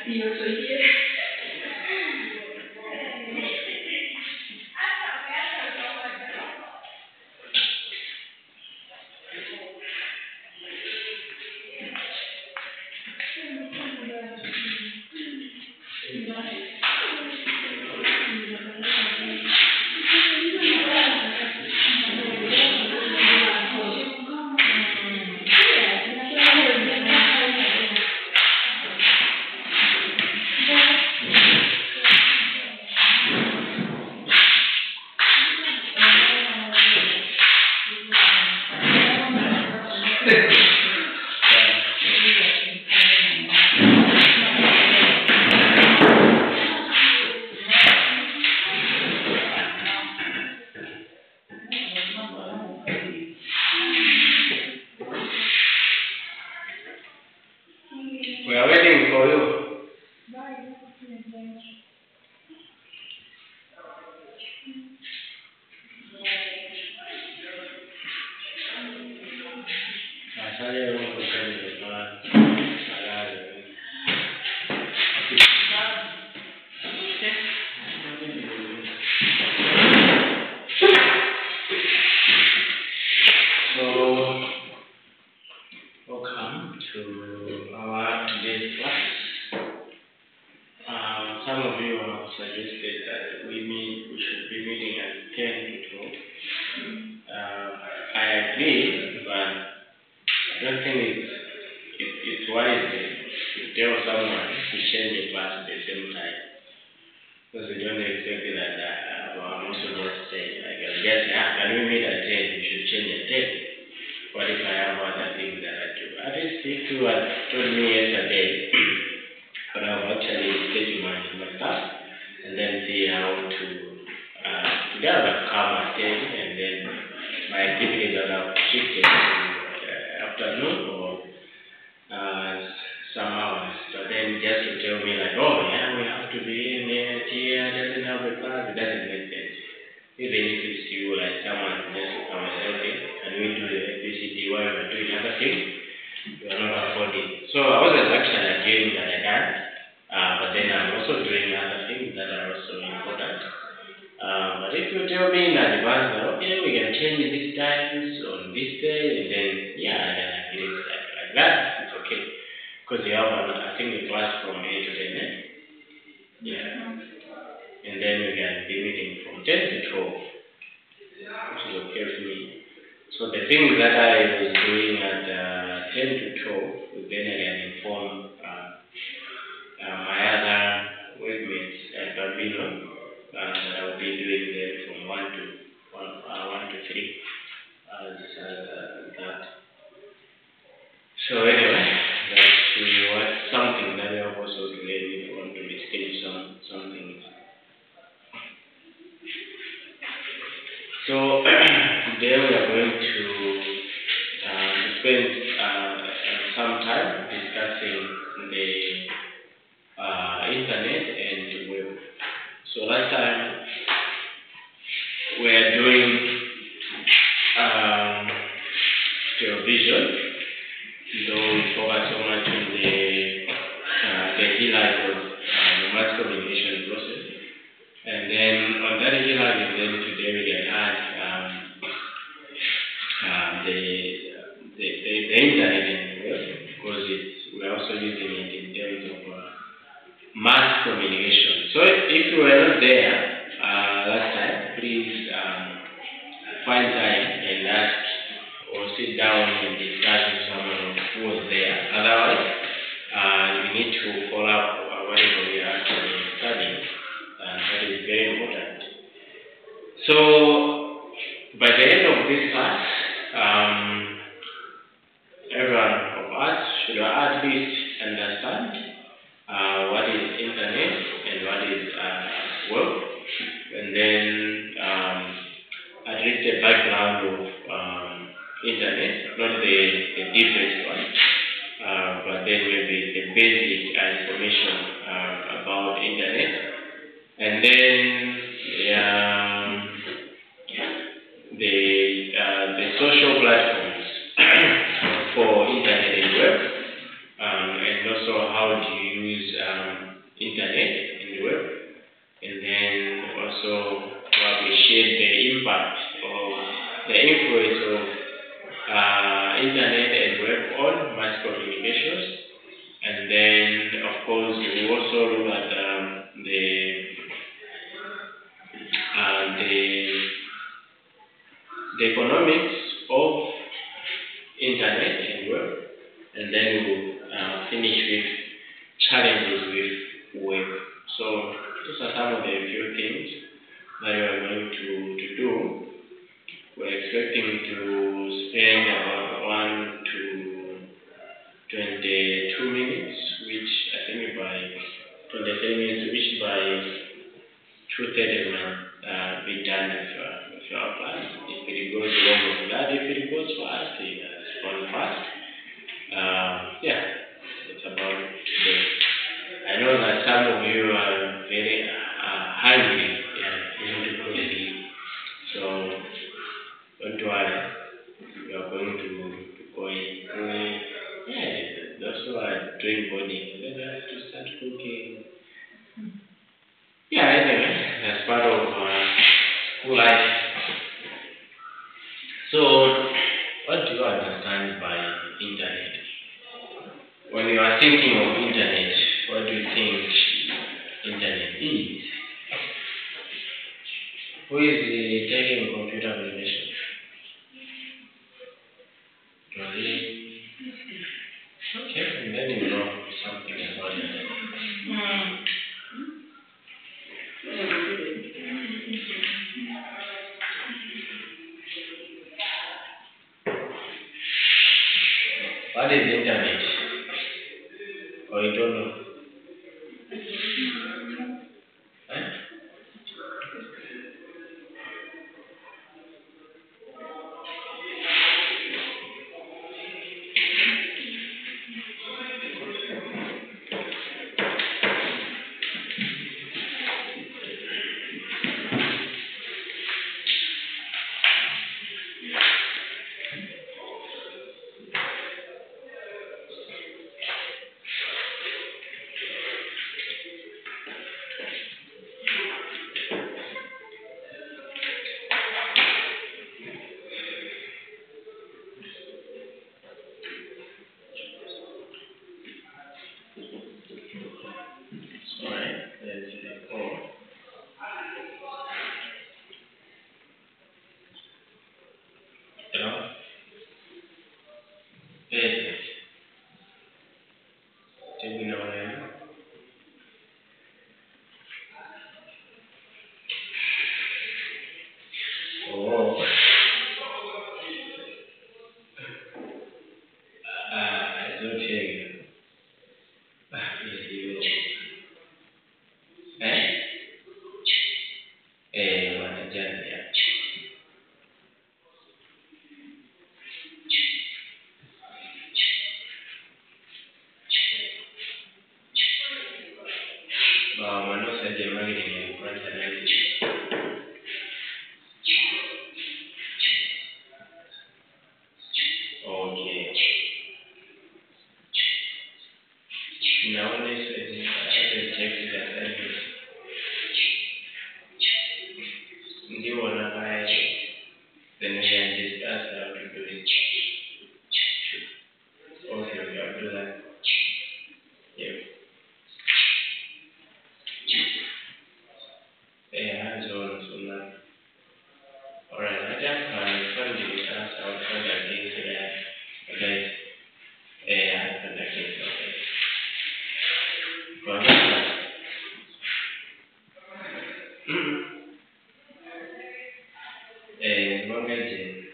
Yo soy fiel. We are waiting for you. So, welcome to our today's class. Some of you have suggested that we should be meeting at 10 to 12. I agree, but I don't think it's wise to tell someone to change the class at the same time. Because we don't expect that I'm also just saying, like, I'll just say, can we meet at 10? We should change at 10. What if I have other things that I do? At least if you had told me yesterday, but I'll actually schedule my stuff and then see how to today I'll come at 10 and then my activities that I've shifted to afternoon or some hours. But then just to tell me like, oh yeah, we have to be in here, doesn't have a class, it doesn't make sense. Even if it's you, like someone just to come and say, okay, can we do the ABCD while we're doing other things? You are not affording. So I wasn't actually agreeing that I can, but then I'm also doing other things that are also important. But if you tell me in advance that, okay, we can change these times on this day, and then, yeah, I can agree like that, it's okay. Because you have, I think, the class from 8 to 10, eh? Yeah. And then we can be meeting from 10 to 12, which is okay with me. So the things that I was doing at 10 to 12, then I can inform my other workmates at Bambino that I'll be doing them from 1 to 3 as that. So anyway, that's something that I also to let me want to reschedule some things. So today we are going to spend some time discussing the internet and web. So last time we are doing television, though we focus so much on the highlight of the mass communication process. And then on that highlight, then today we can add the internet and web, because we're also using it in terms of mass communication. So if you were not there last time, please find time and ask or sit down and discuss with someone who was there. Otherwise, you need to follow up whatever we are actually studying, and that is very important. So by the end of this class, everyone of us should at least understand what is internet and what is web, and then at least the background of internet, not the deepest one, but then maybe the basic information about internet, and then the social platforms for internet and web, and also how to use the influence of internet and web on mass communications. And then, of course, we also look at the economics of internet and web, and then we'll finish with challenges with web. So those are some of the few things that we are going to do. We're expecting to spend about 1 to 22 minutes, which I think by 23 minutes, which by 2:30 will be done with our class. If it goes wrong with that, if it goes fast, it's gone fast. Yeah, that's about it today. I know that some of you are very hungry, you want to go and eat. So don't worry, we are going to go in. Yeah, those who are doing boarding, they have to start cooking. Yeah, anyway, that's part of school life. So, what do you understand by internet? When you are thinking of internet, what do you think internet is? Who is taking computer application? Okay, and then you know something about it. What is internet? Or you don't know? Huh?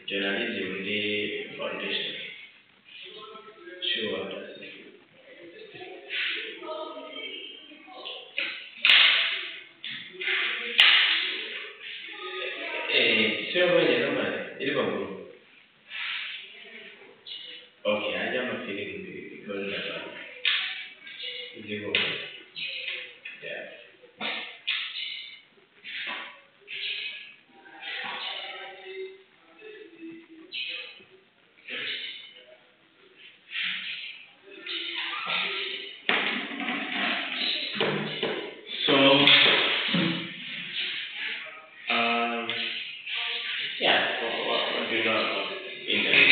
Journalism the foundation. Sure. Sio moja kama ilikuwa ngumu. Okay, I am not feeling because ilikuwa. Yeah. So, yeah. do you know about internet?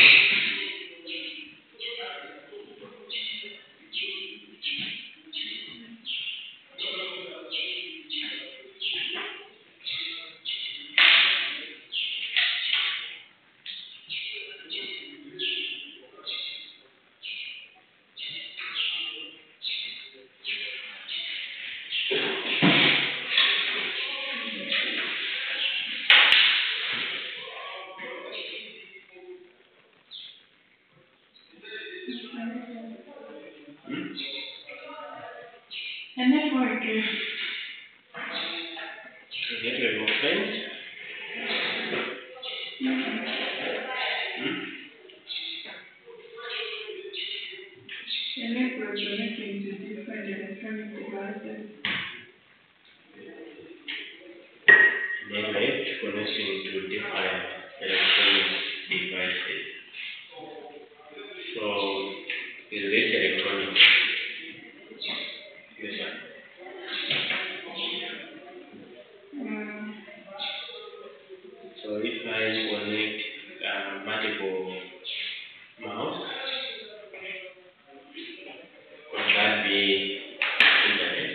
A network. Network of friends? A network connecting to different electronic devices. Network connecting to different electronic devices. So, is this electronic? Yes, sir. So if I connect multiple mouse, could that be internet?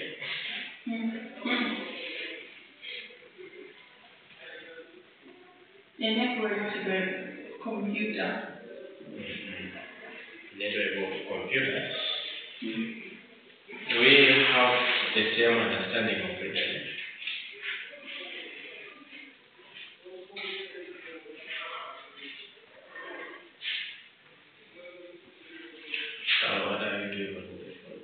A network to the computer. Network of computers. Do we have the same understanding of internet? What are you doing on the phone?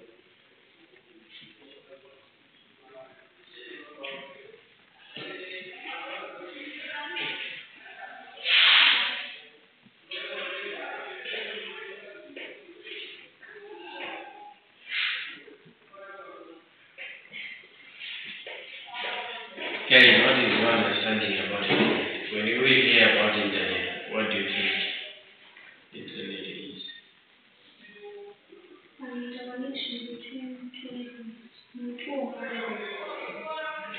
Kelly, what is your understanding about internet? When you hear about internet, what do you think internet is? Interconnection between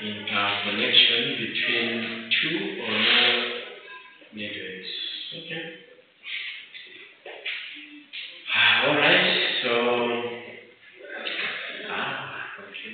Interconnection between two or more networks. Okay. Alright, so okay.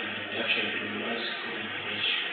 Introduction to mass communication.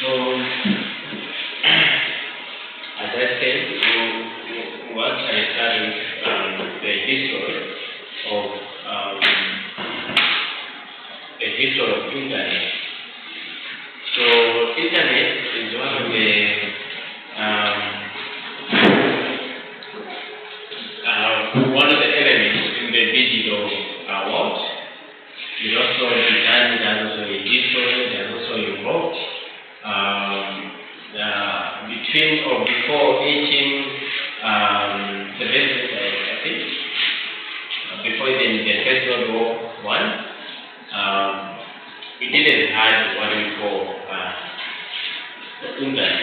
So, as I said, we actually studied the history of internet. So, internet is one of the elements in the digital world. It also began, it has also a history, it has also evolved. Between or before 1870, I think, before even the First World War One, we didn't have what we call the internet.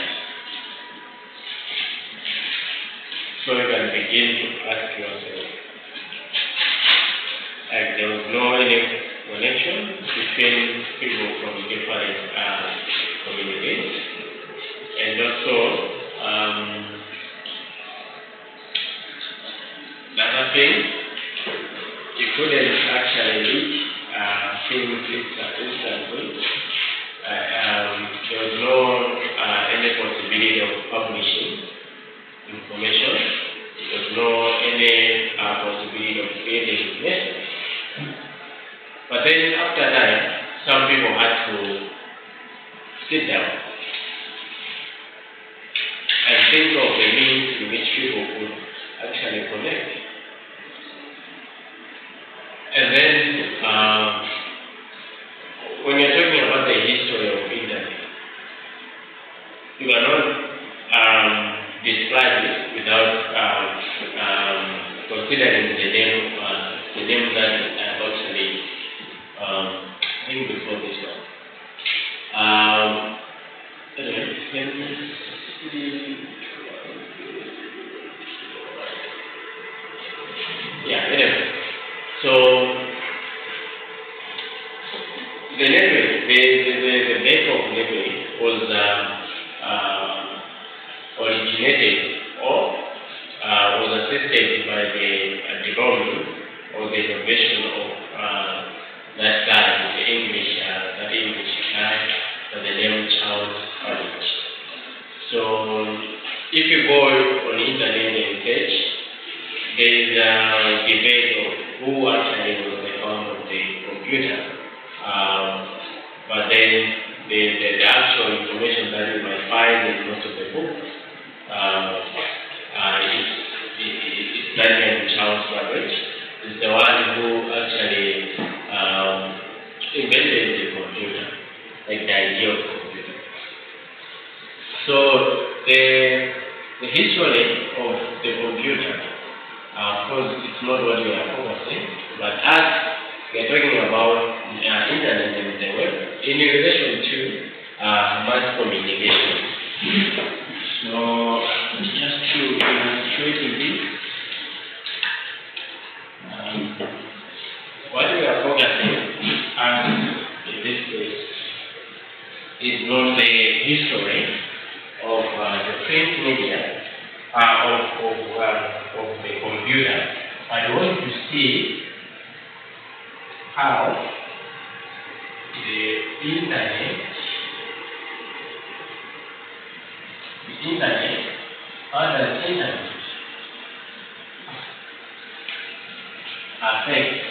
So you can begin to ask yourself, like there was no any connection between people from different communities, and also the other thing, you couldn't actually reach things instantly. There was no any possibility of publishing information. There was no any possibility of creating information. But then after that, some people had to sit down and think of the means in which people could actually connect. And then, when you're talking about the history of internet, you cannot describe it without considering the name that actually, I think before this one. Anyway, let me see. Yeah, anyway. So, the library, the base of library was originated or was assisted by the development or the innovation of that guy, that English guy by the name Charles Babbage. So, if you go on the internet and search, there is a debate of who actually was the founder of the computer. But then the actual information that you might find in most of the books is Daniel Charles Babbage. Is the one who actually invented the computer, like the idea of computer. So the history of the computer, of course, it's not what we are focusing, but as we are talking about internet and the web in relation to mass communication. So just to illustrate this, what we are focusing on in this case is not the history of the print media of the computer. I want to see how the internet affects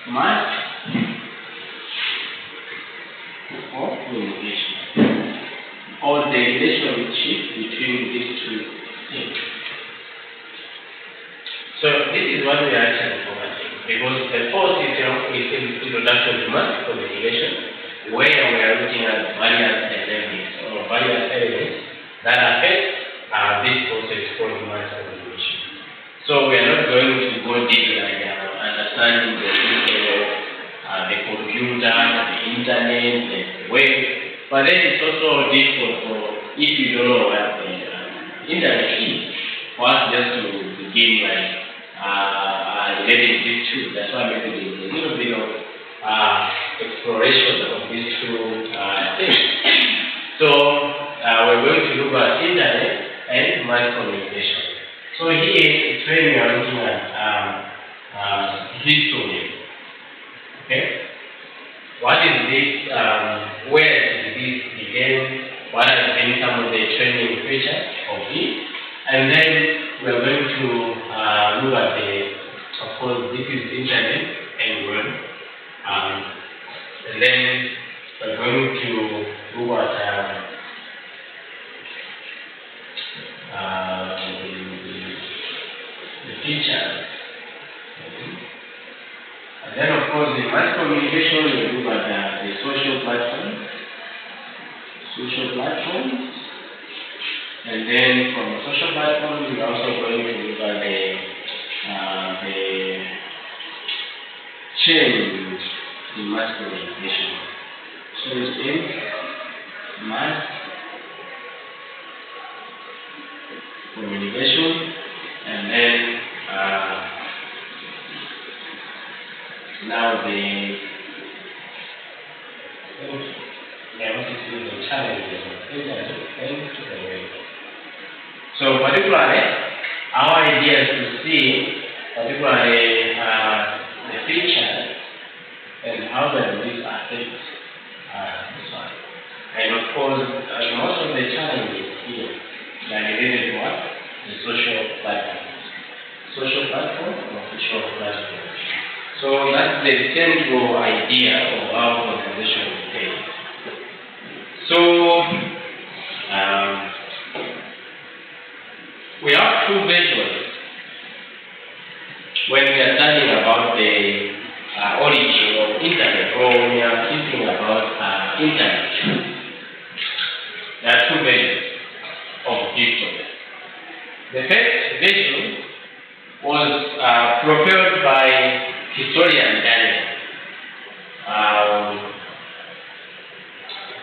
mass or communication, or the relationship between these two things. So this is what we are actually focusing, because the first is introduction to mass communication, where we are looking at various dynamics or various elements that affect this process called mass communication. So we are not going to go deep like understanding the history of the computer, the internet, the web, but then it's also difficult for, if you don't know what the internet is, for us just to begin like relating these two. That's why maybe there's a little bit of exploration of these two things. So we're going to look at internet and mass communication. So here it's when we are looking at history. Okay? What is this? Where did this again what has been some of the training features of it, and then we're going to look at of course, this is internet and web, and then we're going to look at the features. And then, of course, in mass communication, we look at the social platforms. And then from the social platforms, we're also going to look at the change in mass communication. Change in mass communication, and then now the challenges of internet. So particularly, our idea is to see particularly the features and how does this affect this one. And of course, most of the challenges here are related to what? The social platform. Social platform or social platform. So that's the central idea of our conversation today. So we have two versions when we are studying about the origin of internet, or when we are thinking about internet. There are two versions of history. The first version was propelled by historian Daniel.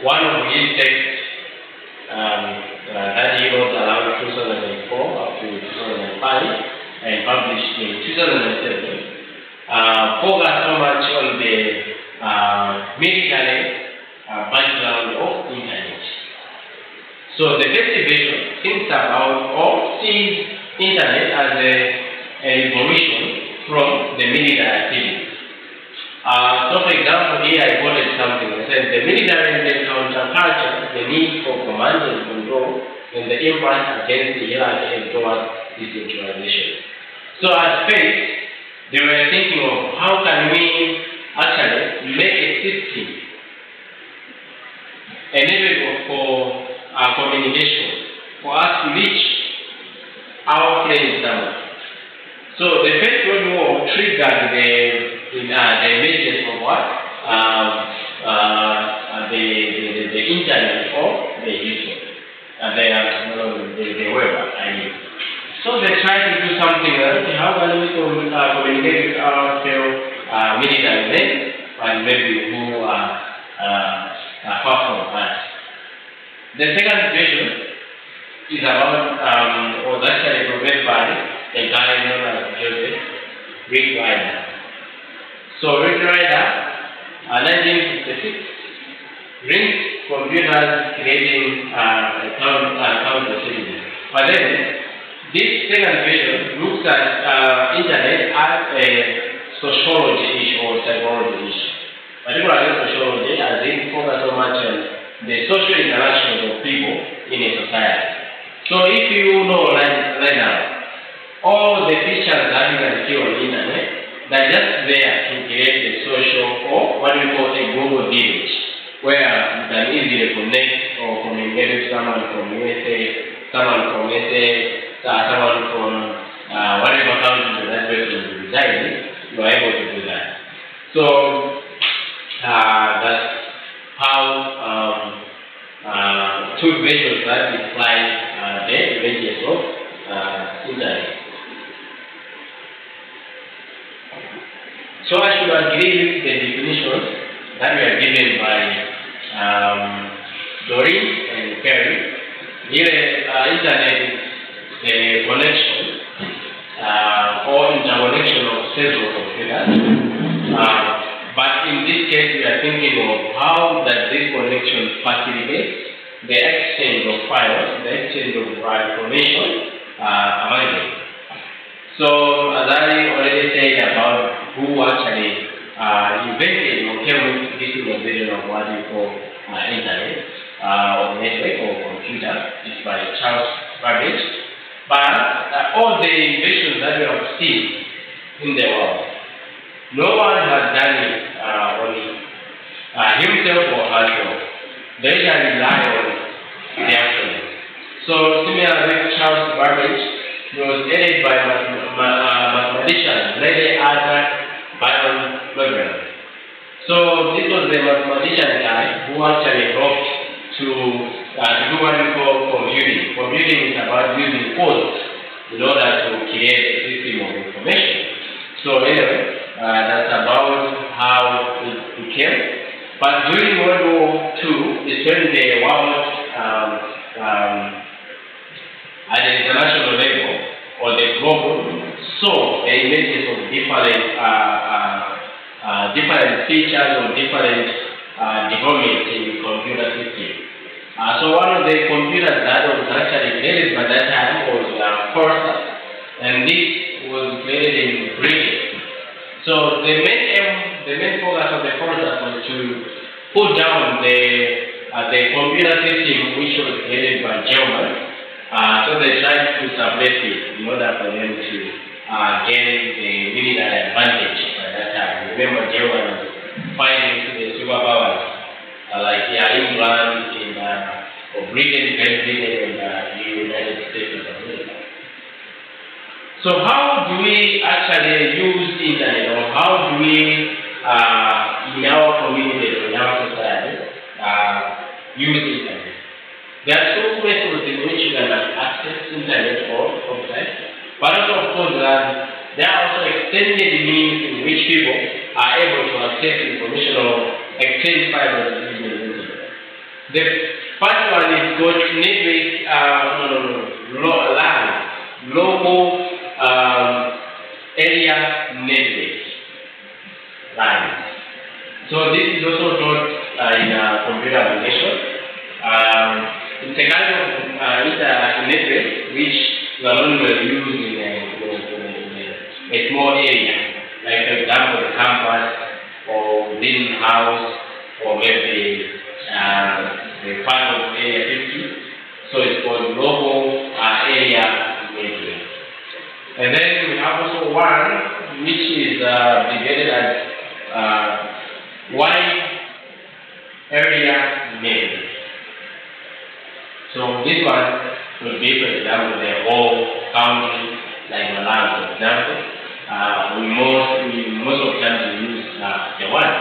One of his texts that he wrote around 2004 up to 2005 and published in 2007 focused so much on the military background of internet. So the first version thinks about or sees internet as a revolution from the military activity. So for example, here I quoted something that says the military and the counterculture, the need for command and control, and the impact against the hierarchy and towards decentralization. So at first, they were thinking of how can we actually make a system enable for communication, for us to reach our friends somewhere. So the First World War triggered the emergence of what? The internet or the history. The web, I mean. So they tried to do something else. How can we communicate with our fellow military men, and maybe who are far from us? The second version is about, was actually provided by a guy known as Joseph Rick Ryder. So Rick Ryder, 1956, brings computers creating counter citizens. But then, this second version looks at internet as a sociology issue or psychology issue. Particularly sociology, as it focuses so much on the social interactions of people in a society. So if you know right now, all the features that you can see on the internet, they're just there to create a social or what we call a global village, where you can easily connect or communicate with someone from USA, someone from SA, someone from whatever country that person is residing. You are able to do that. So that's how two versions that describe the advantages of internet. So I should agree with the definitions that were given by Doreen and Perry. Here, internet is the connection or interconnection of several computers. But in this case, we are thinking of how does this connection facilitate the exchange of files, the exchange of information available. So, as I already said about who actually invented or came with this innovation of what we call internet, on network or computer. It's by Charles Babbage. But all the inventions that we have seen in the world, no one has done it on himself or herself. They can rely on the action. So similarly, Charles Babbage was aided by mathematician Lady Arthur Byron Logan. So this was the mathematician guy who actually helped to do what we call computing. Computing is about using codes in order to create a system of information. So anyway, that's about how it became. But during World War II, it's when the world at the international level or the global saw the emergence of different features or different developments in computer systems. So one of the computers that was actually created by that time was Forza, and this was created in Britain. So the main focus of the Forza was to put down the computer system which was created by Germans. So they tried to suppress it in order for them to gain the military advantage by that time. Remember, Germans fighting the superpowers like England or Britain, Great Britain, and the United States of America. So how do we actually use internet, or how do we, in our community or in our society, use internet? There are two methods in which you can access internet or website, but also, of course, there are also extended means in which people are able to access information or exchange files using the internet. The first one is called local area network lines. So this is also taught in computer application. It's a kind of network which you are normally using in a small area, like for example the campus or within house or maybe the part of area 50. So it's called local area network. And then we have also one which is divided as wide area network. So this one would be, for example, the whole county, like Malawi, for example. Most of the time we use the one.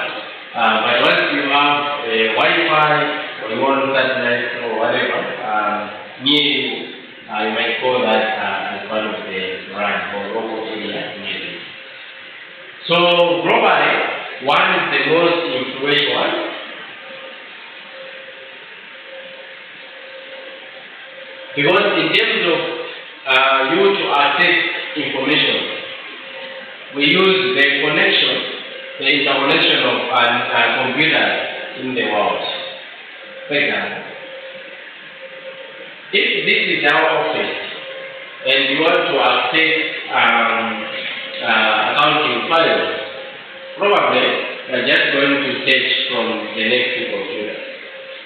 But once you have a Wi-Fi or you want satellite or whatever, near you, you might call that as part of the RAN or local area network. So globally, one is the most influential one. Because in terms of you to access information, we use the interconnection of computers in the world. For example, if this is our office and you want to access accounting files, probably you're just going to search from the next computer.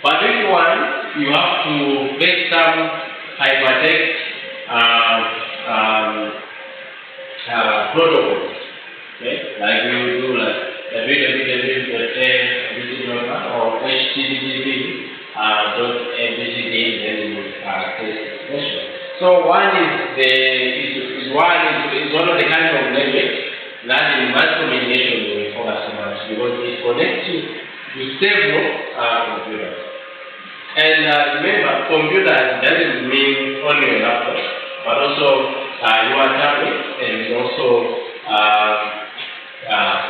But if you want, you have to make some hypertext protocols, okay? Like we will do like www.abcd or http .abcd, then you will access information. So one is one of the kinds of networks that in mass communication we focus so much because it connects you to several computers. And remember, computer doesn't mean only a laptop, but also your tablet and also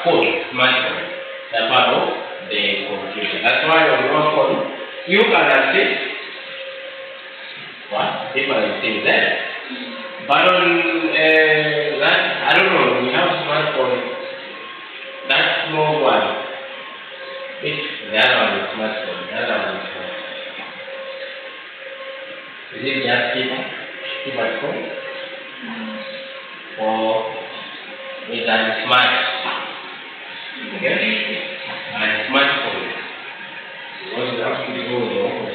phone, smartphone. They're part of the computer. That's why on your phone, you can access different things there. But on that, I don't know, we have smartphone, that small one. The other one is smartphone, the other one is phone. Is it just keyboard phone? Or is that smart? Okay? And smartphone. What you have to do with your phone?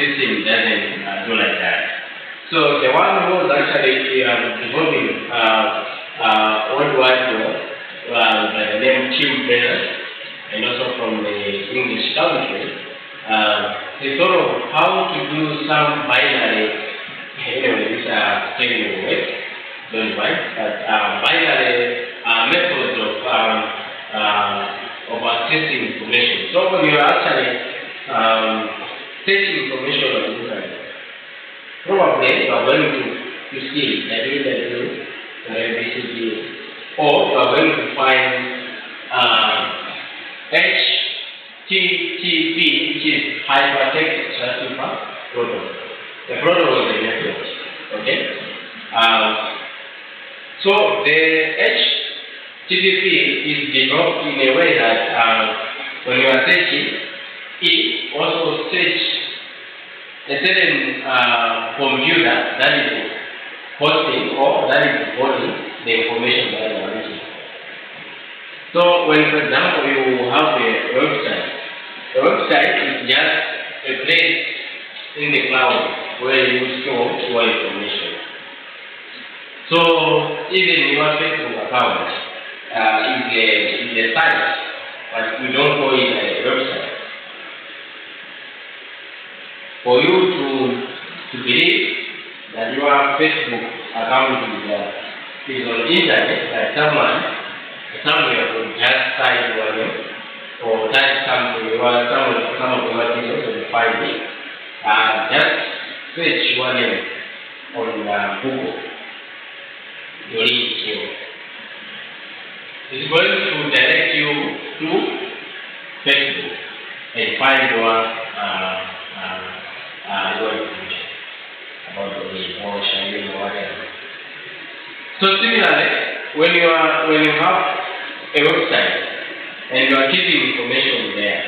system doesn't do like that. So the one who was actually developing World Wide Web by the name Tim Berners, and also from the English country, they thought of how to do some binary. Anyway, these are technical words, don't mind, but binary methods of accessing information. So when you are actually searching information on the internet, probably you are going to see www, ABCD, or you are going to find HTTP, which is Hypertext Transfer Protocol. The protocol is a network. Okay? So the HTTP is developed in a way that when you are searching, it also searches a certain computer that is hosting or that is holding the information that you are looking for. So when, for example, you have a website, the website is just a place in the cloud where you store your information. So even your Facebook account is a site, but we don't call it a website. For you to believe that your Facebook account is on the internet, that somewhere will just type your name or type some of your details and find it. Just search your name on Google. Your link here. It's going to direct you to Facebook and find your information about the name or sharing or whatever. So similarly, when you have a website and you are keeping information there,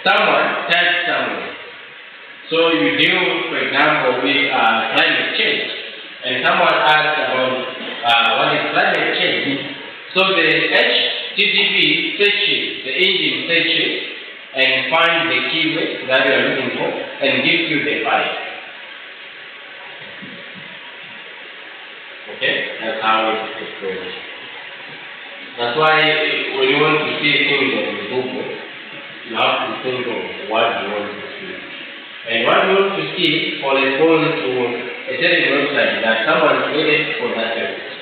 someone types somewhere. So you deal, for example, with climate change, and someone asks about what is climate change. So the HTTP searches, the engine searches, and finds the keyword that you are looking for, and gives you the file. Okay, that's how it goes. That's why when you want to see things on Google, you have to think of what you want to see. And what you want to see corresponds to a certain website that someone created for that purpose.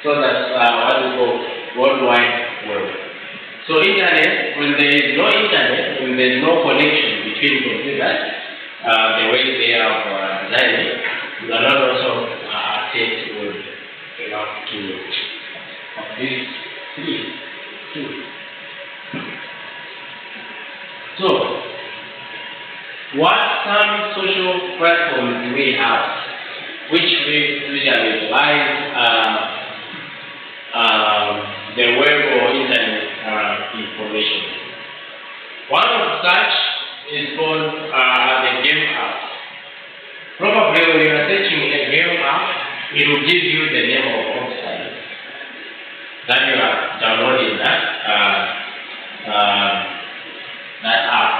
So that's what we call World Wide Web. So internet, when there is no internet, when there is no connection between computers, the way they are designed, you cannot also access web. You have to these two. So, what some social platforms do we have, which we usually utilize the web or internet information? One of such is called the game app. Probably when you are searching a game app, it will give you the name of website that you are downloading that app.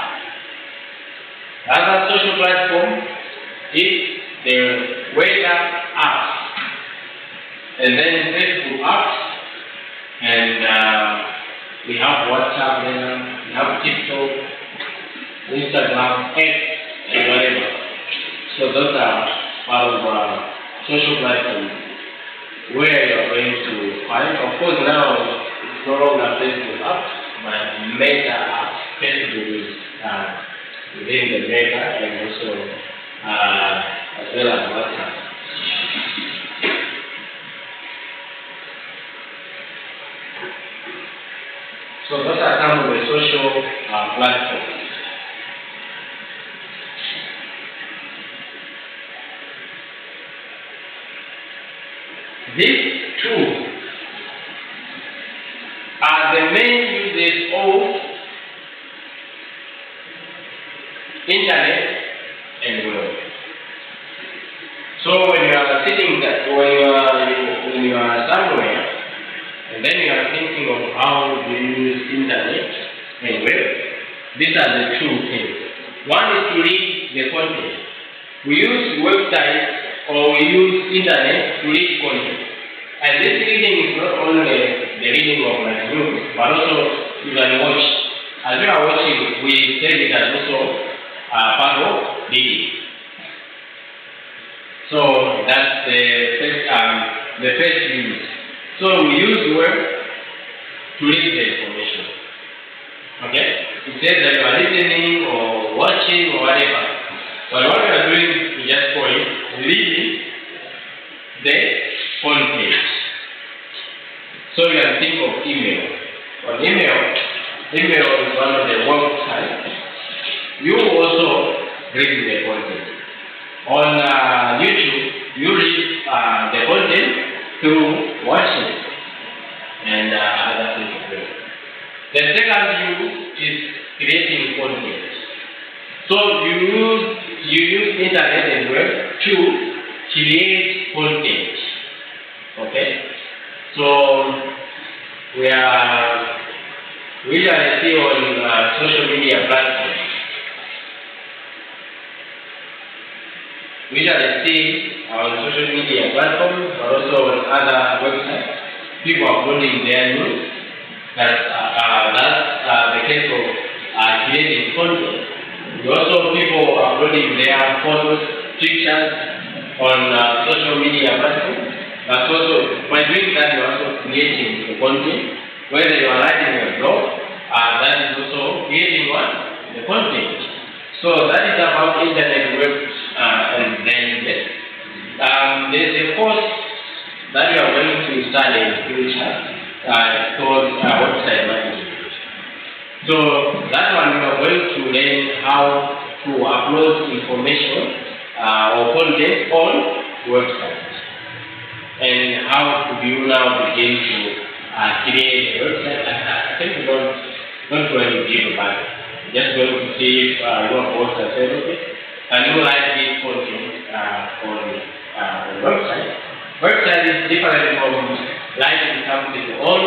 Other social platform is the weather app, and then Facebook apps, and we have WhatsApp, we have TikTok, Instagram, X, and whatever. So those are part of social platforms where you are going to find. Of course, now it's no longer Facebook apps, but Meta apps. Facebook is within the Meta, and also as well as WhatsApp. So those are some of the social platforms. These two are the main uses of internet and web. So when you are sitting there, when you are somewhere, and then you are thinking of how to use internet and web, these are the two things. One is to read the content. we use websites or we use internet to read content. And this reading is not only the reading of like news, but also you can watch. As we are watching, we take it as also part of reading. So that's the first use. So we use web to read the information. Okay? It says that you are listening or watching or whatever. But what we are doing is just call it reading the content. So you can think of email. On email is one of the websites. You also read the content. On YouTube, you read the content through watching and other things. The second use is creating content. So you use internet and web to create content. Okay? So we usually see on social media platforms. We usually see on social media platforms, but also on other websites, people uploading their news. That's the case of creating content. We also people uploading their photos, pictures on social media platforms. But also, by doing that, you're also creating the content. Whether you are writing a blog, that is also creating what? The content. So that is about internet, web, and then there's a course that you are going to study in the future called website management. So that one you are going to learn how to upload information or content on websites, and how do you now begin to create a website. I think we don't go into deep about it. Just going to see if your boss has said, okay, can you write this content on website? Website is different from writing something on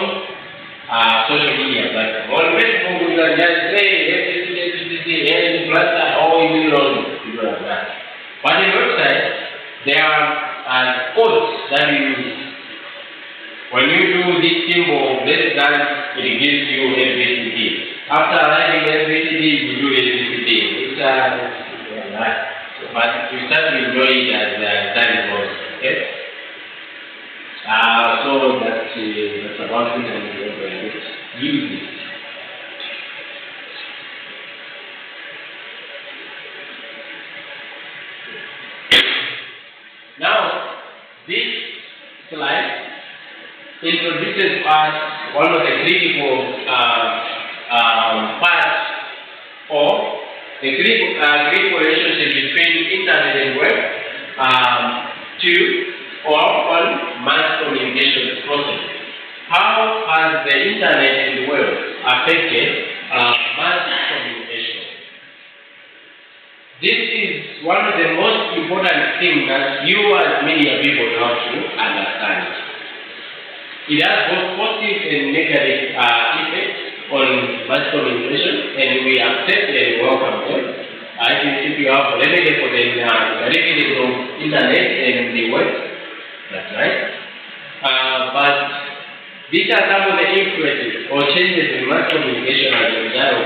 social media platform. On Facebook, you can just say, you don't have that. But in website, there are codes that you use. When you do this symbol, this dance, it gives you ABCD. After writing ABCD, you do ABCD. It's but you start to enjoy it as time goes. Okay? So that's about it, and we're going to use it. Now, this slide introduces us one of the critical parts of the critical relationship between internet and web on mass communication process. How has the internet and web affected mass communication? This is one of the most important things that you as media people have to understand. It has both positive and negative effects on mass communication, and we accept and welcome them. I think you have limited for the derivatives of internet and the web. That's right. But these are some of the influences or changes in mass communication as a result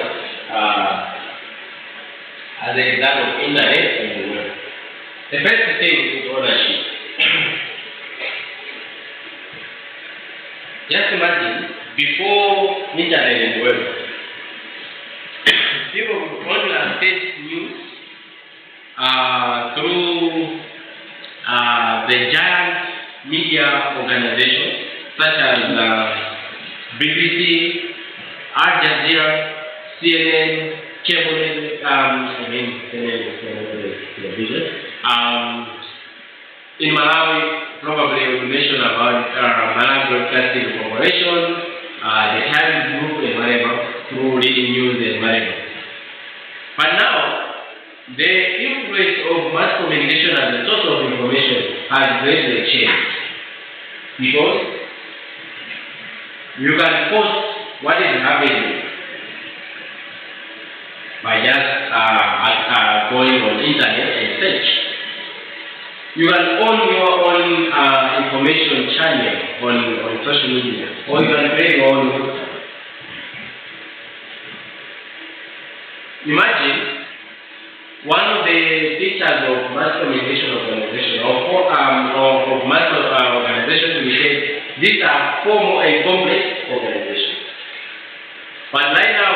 of internet and the web. The first thing is ownership. Just imagine, before internet and web, people would only access news through the giant media organizations such as BBC, Al Jazeera, CNN, cable, television. In Malawi, probably we will mention about Malawi Broadcasting Corporation, the Times Group, and whatever, through reading news and whatever. But now, the influence of mass communication as a source of information has greatly changed. Because you can post what is happening by just going on internet and search. You can own your own information channel on social media, or you can create your own website. Imagine one of the features of mass communication organization, of mass organization, we said these are formal and complex organizations. But right now,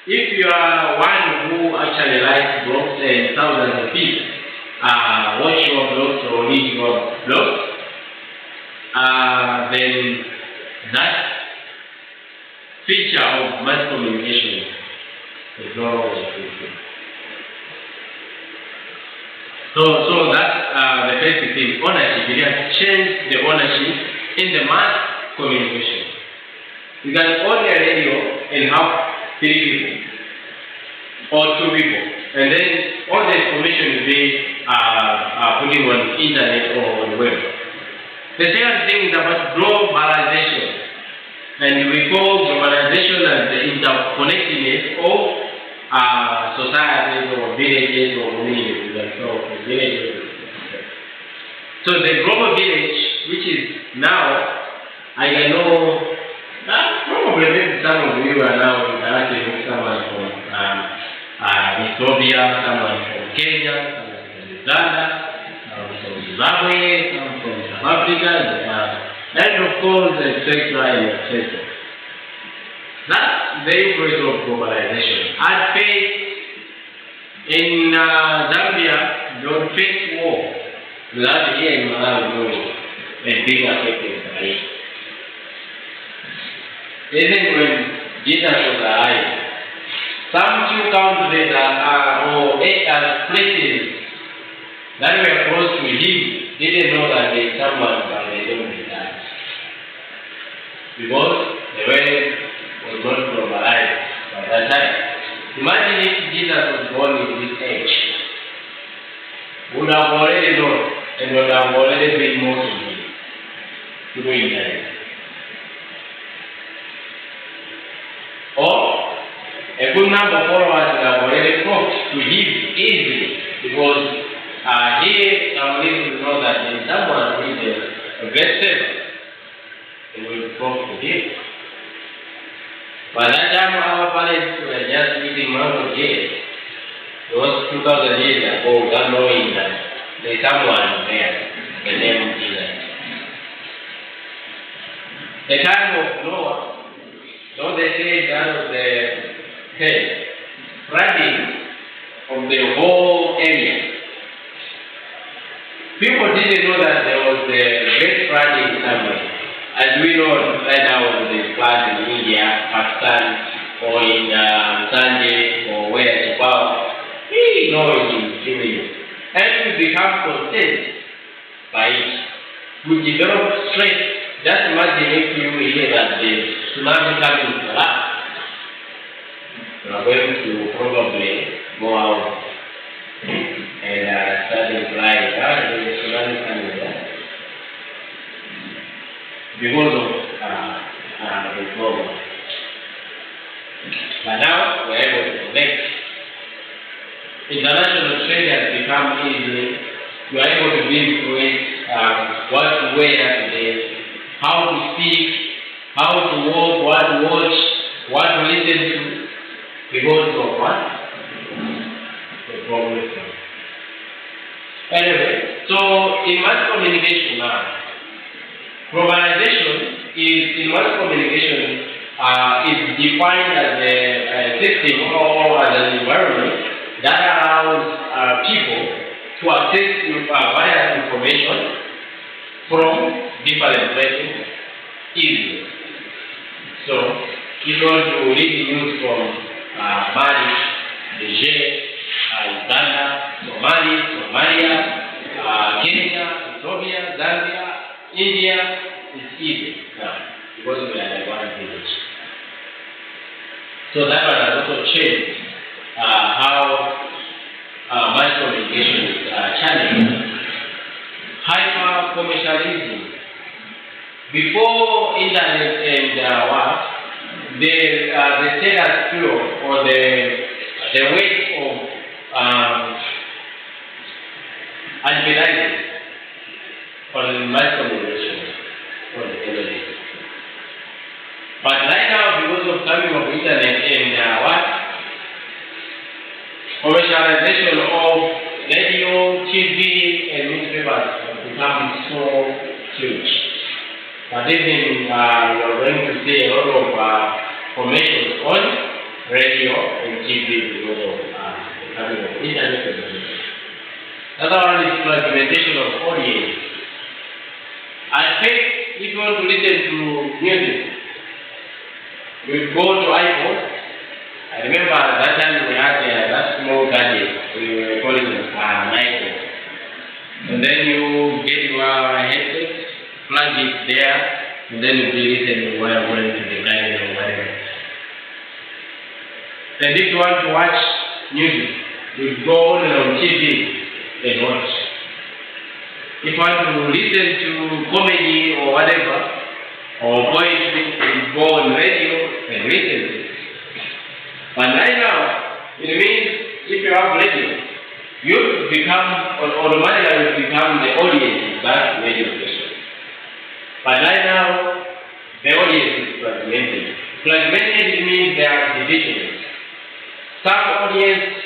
if you are one who actually writes blogs and thousands of people watch your blogs or read your blogs, then that feature of mass communication is no longer existing. So that's the basic thing. Ownership. You can change the ownership in the mass communication. You can own a radio and have 3 people or 2 people, and then all the information will be putting on the internet or on the web. The second thing is about globalization, and we call globalization as the interconnectedness of societies or villages or communities, So the global village, which is now, I know, probably maybe some of you are now interacting with someone from Ethiopia, someone from Kenya, someone from Uganda, someone from Zimbabwe, someone from South Africa, and of course, etc. That's the influence of globalization. At first, in Zambia, they would face war without here in Malawi and being affected by it. Even when Jesus was alive, some few countries or places that were close to him didn't know that there is someone but they don't die. Because the way was not globalized by that time. Imagine if Jesus was born in this age. Would have already known and would have already been more to him through internet. Or a good number of followers would have already flocked to him easily, because here some need to know that there is someone who is a great savior and will flock to him. By that time, our parents were just eating mango years. Those 2,000 years ago, without knowing that there is someone there, the name of Jesus. The time of Noah, though they say that was the flooding of the whole area. People didn't know that there was a great flooding somewhere. As we know right now, there is flood in India, Pakistan, or in Sanjay, or where it's about. We know it in Syria. And we become content by it. We develop stress. Just imagine if you hear that the tsunami coming to us. You are going to probably go out and start flying. The tsunami coming there. Because of the problem. But now we are able to connect. International trade has become easy. You are able to be influenced what to wear today, how to speak, how to walk, what to watch, what to listen to, because of what? The problem. Anyway, so in mass communication now, globalization in mass communication is defined as a system or as an environment that allows people to access various information from different places easily. So, people to read news from Mali, Niger, Uganda, Somalia, Kenya, Ethiopia, Zambia, India, is easy now because we are like one village. So that one has also changed how mass communication is challenged. Hyper-commercialism. Before internet and the status quo or the weight of stabilizing on mass communication on the internet. But right now, because of coming of internet and commercialization of radio, TV, and newspapers have become so huge. But even we are going to see a lot of formations on radio and TV because of the coming of internet. Another one is fragmentation of audience. I think if you want to listen to music, you go to iPhone. I remember that time we had that small gadget, we were calling it an iPhone. And then you get your headset, plug it there, and then you listen while you're going to the garden or whatever. And if you want to watch music, you go on TV and watch. If you want to listen to comedy or whatever, or poetry, you go on radio and listen to it. But right now, it means if you have radio, you become automatically become the audience of that radio station. But right now, the audience is fragmented. Fragmented means there are divisions. Some audience